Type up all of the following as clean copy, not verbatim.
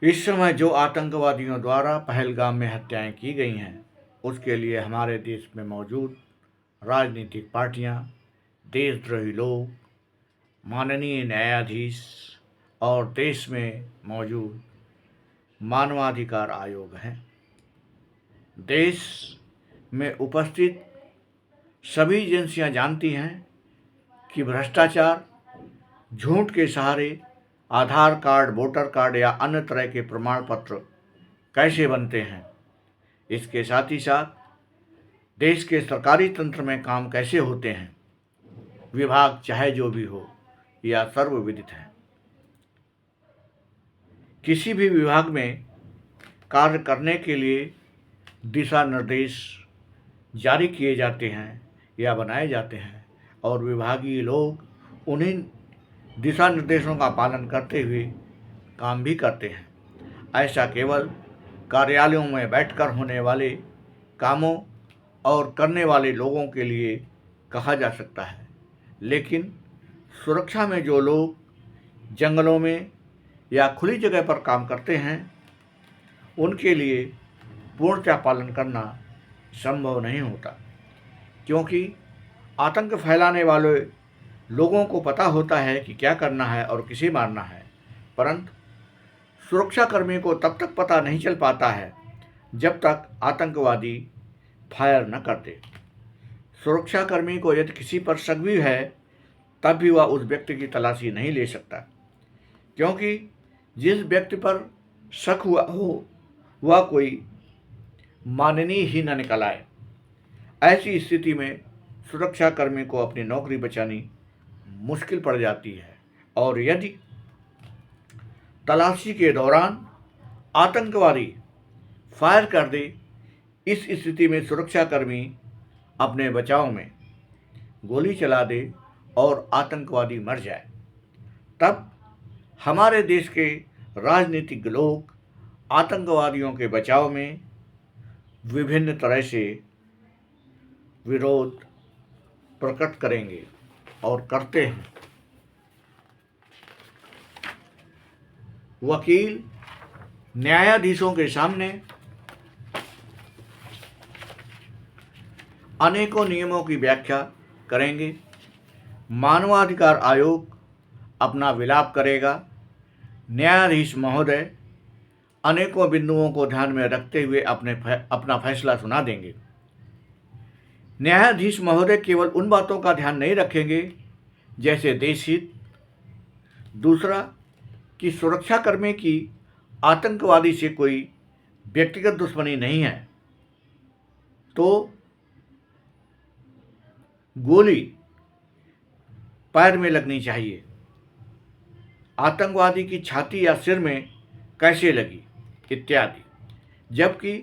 इस समय जो आतंकवादियों द्वारा पहलगाम में हत्याएं की गई हैं, उसके लिए हमारे देश में मौजूद राजनीतिक पार्टियां, देशद्रोही लोग, माननीय न्यायाधीश और देश में मौजूद मानवाधिकार आयोग हैं। देश में उपस्थित सभी एजेंसियां जानती हैं कि भ्रष्टाचार, झूठ के सहारे आधार कार्ड, वोटर कार्ड या अन्य तरह के प्रमाण पत्र कैसे बनते हैं। इसके साथ ही साथ देश के सरकारी तंत्र में काम कैसे होते हैं, विभाग चाहे जो भी हो, यह सर्वविदित है। किसी भी विभाग में कार्य करने के लिए दिशा निर्देश जारी किए जाते हैं या बनाए जाते हैं और विभागीय लोग उन्हीं दिशा निर्देशों का पालन करते हुए काम भी करते हैं। ऐसा केवल कार्यालयों में बैठकर होने वाले कामों और करने वाले लोगों के लिए कहा जा सकता है, लेकिन सुरक्षा में जो लोग जंगलों में या खुली जगह पर काम करते हैं, उनके लिए पूर्णतः पालन करना संभव नहीं होता, क्योंकि आतंक फैलाने वाले लोगों को पता होता है कि क्या करना है और किसे मारना है, परंतु सुरक्षाकर्मी को तब तक पता नहीं चल पाता है जब तक आतंकवादी फायर न करते। सुरक्षाकर्मी को यदि किसी पर शक भी है, तब भी वह उस व्यक्ति की तलाशी नहीं ले सकता, क्योंकि जिस व्यक्ति पर शक हुआ हो वह कोई माननीय ही न निकल आए। ऐसी स्थिति में सुरक्षाकर्मी को अपनी नौकरी बचानी मुश्किल पड़ जाती है, और यदि तलाशी के दौरान आतंकवादी फायर कर दे, इस स्थिति में सुरक्षाकर्मी अपने बचाव में गोली चला दे और आतंकवादी मर जाए, तब हमारे देश के राजनीतिक लोग आतंकवादियों के बचाव में विभिन्न तरह से विरोध प्रकट करेंगे और करते हैं। वकील न्यायाधीशों के सामने अनेकों नियमों की व्याख्या करेंगे। मानवाधिकार आयोग अपना विलाप करेगा। न्यायाधीश महोदय अनेकों बिंदुओं को ध्यान में रखते हुए अपना फैसला सुना देंगे। न्यायाधीश महोदय केवल उन बातों का ध्यान नहीं रखेंगे जैसे देश हित, दूसरा कि सुरक्षाकर्मी की आतंकवादी से कोई व्यक्तिगत दुश्मनी नहीं है तो गोली पैर में लगनी चाहिए, आतंकवादी की छाती या सिर में कैसे लगी इत्यादि। जबकि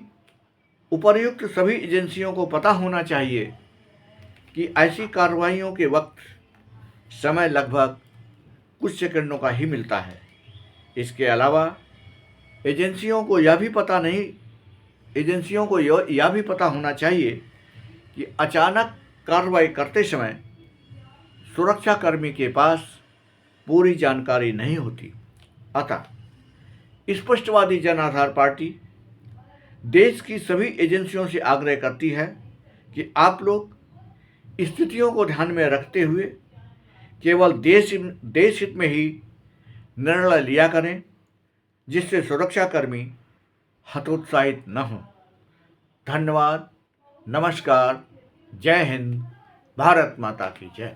उपर्युक्त सभी एजेंसियों को पता होना चाहिए कि ऐसी कार्रवाइयों के वक्त समय लगभग कुछ सेकंडों का ही मिलता है। इसके अलावा एजेंसियों को यह भी पता होना चाहिए कि अचानक कार्रवाई करते समय सुरक्षाकर्मी के पास पूरी जानकारी नहीं होती। अतः स्पष्टवादी जन आधार पार्टी देश की सभी एजेंसियों से आग्रह करती है कि आप लोग स्थितियों को ध्यान में रखते हुए केवल देश हित में ही निर्णय लिया करें, जिससे सुरक्षाकर्मी हतोत्साहित न हों। धन्यवाद, नमस्कार, जय हिंद, भारत माता की जय।